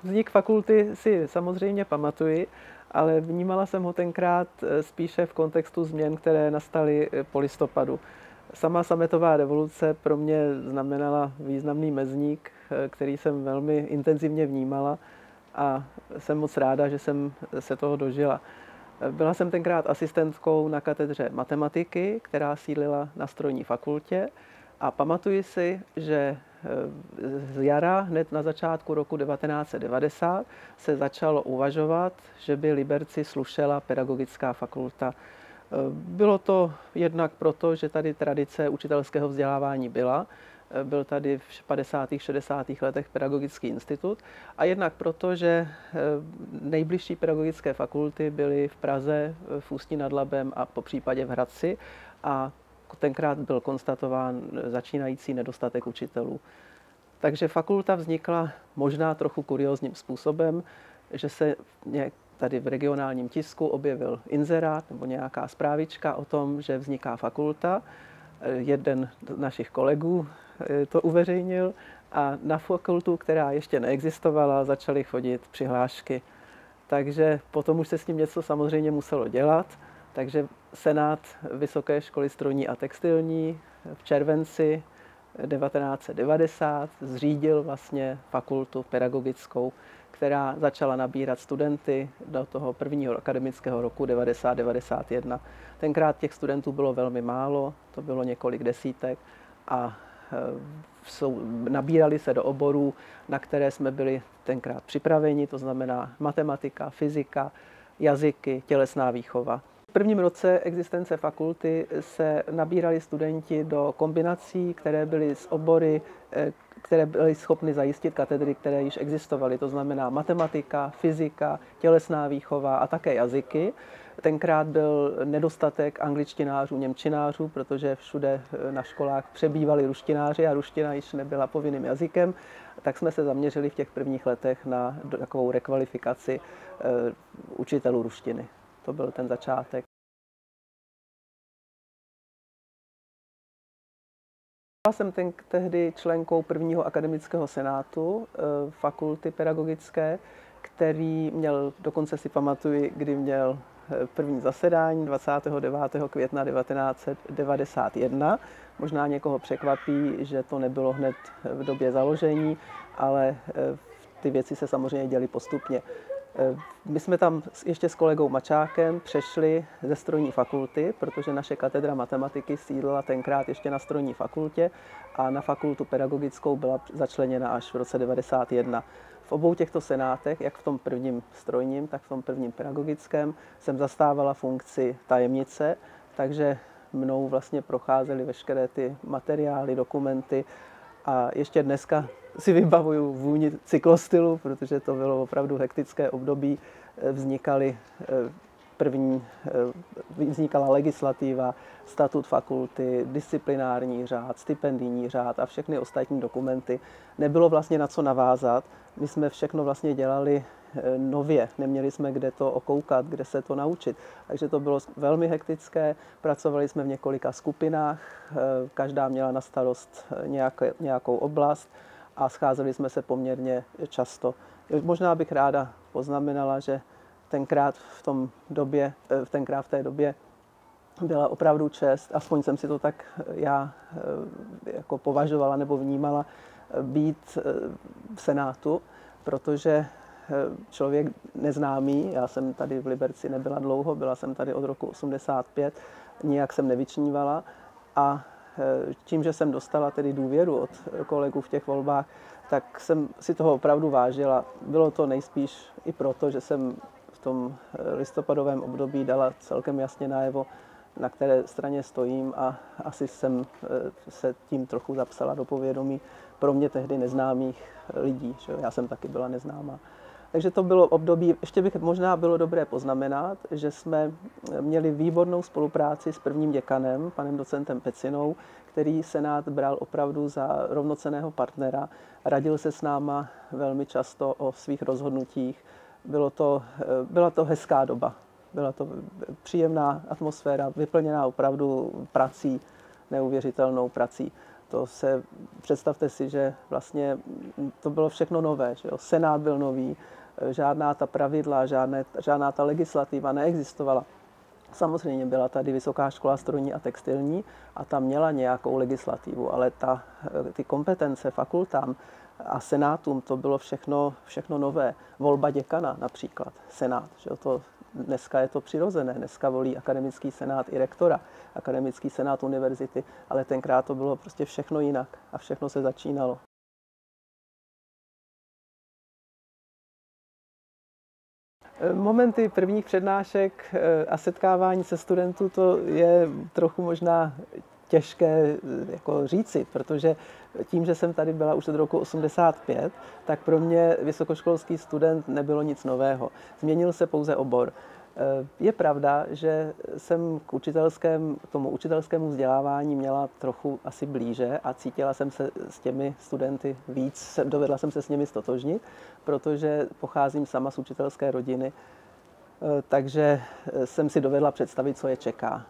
Vznik fakulty si samozřejmě pamatuji, ale vnímala jsem ho tenkrát spíše v kontextu změn, které nastaly po listopadu. Sama sametová revoluce pro mě znamenala významný mezník, který jsem velmi intenzivně vnímala a jsem moc ráda, že jsem se toho dožila. Byla jsem tenkrát asistentkou na katedře matematiky, která sídlila na strojní fakultě a pamatuji si, že z jara, hned na začátku roku 1990, se začalo uvažovat, že by Liberci slušela pedagogická fakulta. Bylo to jednak proto, že tady tradice učitelského vzdělávání byla, byl tady v 50. 60. letech pedagogický institut a jednak proto, že nejbližší pedagogické fakulty byly v Praze, v Ústí nad Labem a popřípadě v Hradci a tenkrát byl konstatován začínající nedostatek učitelů. Takže fakulta vznikla možná trochu kuriózním způsobem, že se tady v regionálním tisku objevil inzerát nebo nějaká zprávička o tom, že vzniká fakulta. Jeden z našich kolegů to uveřejnil a na fakultu, která ještě neexistovala, začaly chodit přihlášky. Takže potom už se s tím něco samozřejmě muselo dělat. Takže Senát Vysoké školy strojní a textilní v červenci 1990 zřídil vlastně fakultu pedagogickou, která začala nabírat studenty do toho prvního akademického roku 90-91. Tenkrát těch studentů bylo velmi málo, to bylo několik desítek a nabírali se do oborů, na které jsme byli tenkrát připraveni, to znamená matematika, fyzika, jazyky, tělesná výchova. V prvním roce existence fakulty se nabírali studenti do kombinací, které byly s obory, které byly schopny zajistit katedry, které již existovaly. To znamená matematika, fyzika, tělesná výchova a také jazyky. Tenkrát byl nedostatek angličtinářů, němčinářů, protože všude na školách přebývali ruštináři a ruština již nebyla povinným jazykem. Tak jsme se zaměřili v těch prvních letech na takovou rekvalifikaci učitelů ruštiny. To byl ten začátek. Byla jsem tehdy členkou prvního akademického senátu fakulty pedagogické, který měl, dokonce si pamatuji, kdy měl první zasedání 29. května 1991. Možná někoho překvapí, že to nebylo hned v době založení, ale ty věci se samozřejmě děly postupně. My jsme tam ještě s kolegou Mačákem přešli ze strojní fakulty, protože naše katedra matematiky sídlila tenkrát ještě na strojní fakultě a na fakultu pedagogickou byla začleněna až v roce 1991. V obou těchto senátech, jak v tom prvním strojním, tak v tom prvním pedagogickém, jsem zastávala funkci tajemnice, takže mnou vlastně procházely veškeré ty materiály, dokumenty a ještě dneska si vybavuju vůni cyklostylu, protože to bylo opravdu hektické období. Vznikala legislativa, statut fakulty, disciplinární řád, stipendijní řád a všechny ostatní dokumenty. Nebylo vlastně na co navázat. My jsme všechno vlastně dělali nově, neměli jsme kde to okoukat, kde se to naučit. Takže to bylo velmi hektické, pracovali jsme v několika skupinách, každá měla na starost nějakou oblast a scházeli jsme se poměrně často. Možná bych ráda poznamenala, že tenkrát v té době byla opravdu čest, aspoň jsem si to tak já jako považovala nebo vnímala, být v Senátu, protože člověk neznámý, já jsem tady v Liberci nebyla dlouho, byla jsem tady od roku 85, nijak jsem nevyčnívala a tím, že jsem dostala tedy důvěru od kolegů v těch volbách, tak jsem si toho opravdu vážila. Bylo to nejspíš i proto, že jsem v tom listopadovém období dala celkem jasně najevo, na které straně stojím a asi jsem se tím trochu zapsala do povědomí pro mě tehdy neznámých lidí. Že? Já jsem taky byla neznámá. Takže to bylo období, ještě bych možná bylo dobré poznamenat, že jsme měli výbornou spolupráci s prvním děkanem, panem docentem Pecinou, který Senát bral opravdu za rovnocenného partnera. Radil se s náma velmi často o svých rozhodnutích. Byla to hezká doba. Byla to příjemná atmosféra, vyplněná opravdu prací, neuvěřitelnou prací. Představte si, že vlastně to bylo všechno nové. Že jo? Senát byl nový, žádná ta pravidla, žádná ta legislativa neexistovala. Samozřejmě byla tady Vysoká škola strojní a textilní a ta měla nějakou legislativu, ale ty kompetence fakultám a senátům, to bylo všechno nové. Volba děkana například, senát. Že dneska je to přirozené, dneska volí akademický senát i rektora, akademický senát univerzity, ale tenkrát to bylo prostě všechno jinak a všechno se začínalo. Momenty prvních přednášek a setkávání se studentů, to je trochu možná těžké jako říci, protože tím, že jsem tady byla už od roku 85, tak pro mě vysokoškolský student nebylo nic nového. Změnil se pouze obor. Je pravda, že jsem k tomu učitelskému vzdělávání měla trochu asi blíže a cítila jsem se s těmi studenty víc, dovedla jsem se s nimi stotožnit, protože pocházím sama z učitelské rodiny, takže jsem si dovedla představit, co je čeká.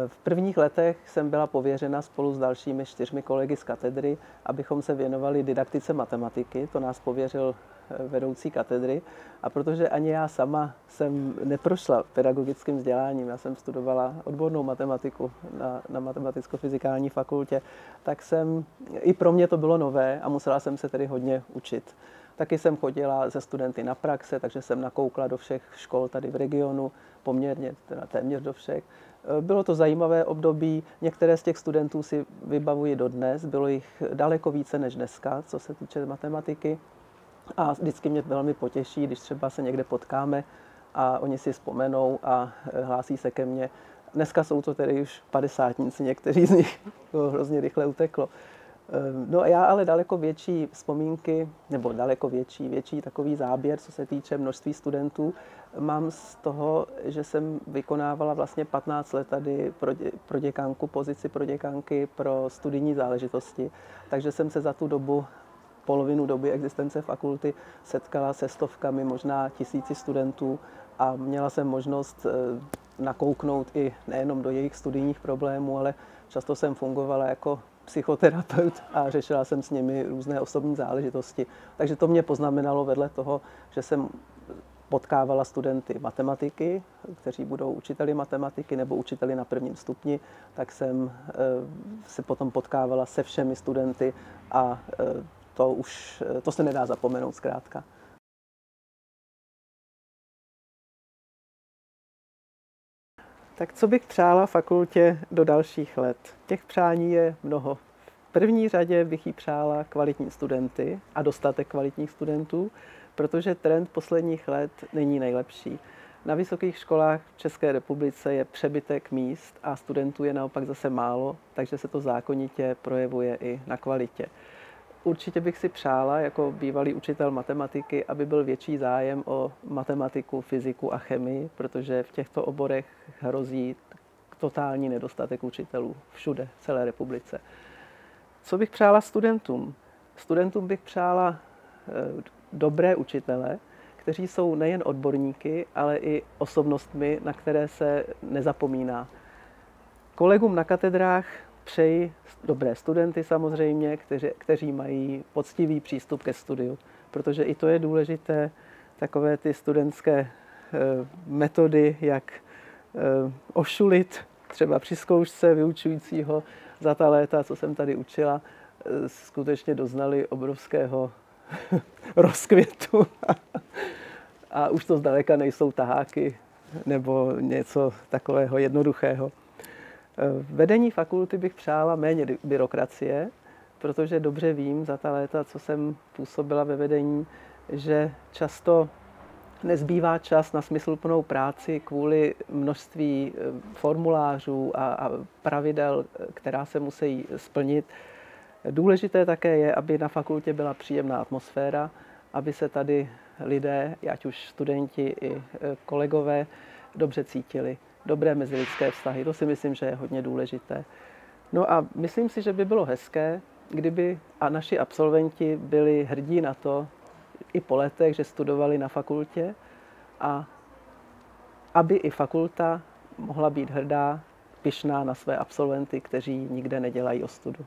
V prvních letech jsem byla pověřena spolu s dalšími 4 kolegy z katedry, abychom se věnovali didaktice matematiky. To nás pověřil vedoucí katedry. A protože ani já sama jsem neprošla pedagogickým vzděláním, já jsem studovala odbornou matematiku na matematicko-fyzikální fakultě, tak i pro mě to bylo nové a musela jsem se tedy hodně učit. Taky jsem chodila se studenty na praxe, takže jsem nakoukla do všech škol tady v regionu, poměrně, teda téměř do všech. Bylo to zajímavé období, některé z těch studentů si vybavuji dodnes, bylo jich daleko více než dneska, co se týče matematiky. A vždycky mě velmi potěší, když třeba se někde potkáme a oni si vzpomenou a hlásí se ke mně. Dneska jsou to tedy už padesátníci, někteří z nich, to hrozně rychle uteklo. No a já ale daleko větší vzpomínky, nebo daleko větší takový záběr, co se týče množství studentů, mám z toho, že jsem vykonávala vlastně 15 let tady pro děkanku, pozici pro děkanky pro studijní záležitosti. Takže jsem se za tu dobu, polovinu doby existence fakulty, setkala se stovkami, možná tisíci studentů a měla jsem možnost nakouknout i nejenom do jejich studijních problémů, ale často jsem fungovala jako psychoterapeut a řešila jsem s nimi různé osobní záležitosti. Takže to mě poznamenalo vedle toho, že jsem potkávala studenty matematiky, kteří budou učiteli matematiky nebo učiteli na 1. stupni, tak jsem se potom potkávala se všemi studenty a to se nedá zapomenout zkrátka. Tak co bych přála fakultě do dalších let? Těch přání je mnoho. V první řadě bych jí přála kvalitní studenty a dostatek kvalitních studentů, protože trend posledních let není nejlepší. Na vysokých školách v České republice je přebytek míst a studentů je naopak zase málo, takže se to zákonitě projevuje i na kvalitě. Určitě bych si přála jako bývalý učitel matematiky, aby byl větší zájem o matematiku, fyziku a chemii, protože v těchto oborech hrozí totální nedostatek učitelů všude, v celé republice. Co bych přála studentům? Studentům bych přála dobré učitele, kteří jsou nejen odborníky, ale i osobnostmi, na které se nezapomíná. Kolegům na katedrách přeji dobré studenty samozřejmě, kteří mají poctivý přístup ke studiu, protože i to je důležité, takové ty studentské metody, jak ošulit třeba při zkoušce vyučujícího za ta léta, co jsem tady učila, skutečně doznali obrovského rozkvětu a už to zdaleka nejsou taháky nebo něco takového jednoduchého. Vedení fakulty bych přála méně byrokracie, protože dobře vím za ta léta, co jsem působila ve vedení, že často nezbývá čas na smysluplnou práci kvůli množství formulářů a pravidel, která se musí splnit. Důležité také je, aby na fakultě byla příjemná atmosféra, aby se tady lidé, ať už studenti i kolegové, dobře cítili. Dobré mezilidské vztahy, to si myslím, že je hodně důležité. No a myslím si, že by bylo hezké, kdyby naši absolventi byli hrdí na to, i po letech, že studovali na fakultě a aby i fakulta mohla být hrdá, pyšná na své absolventy, kteří nikde nedělají ostudu.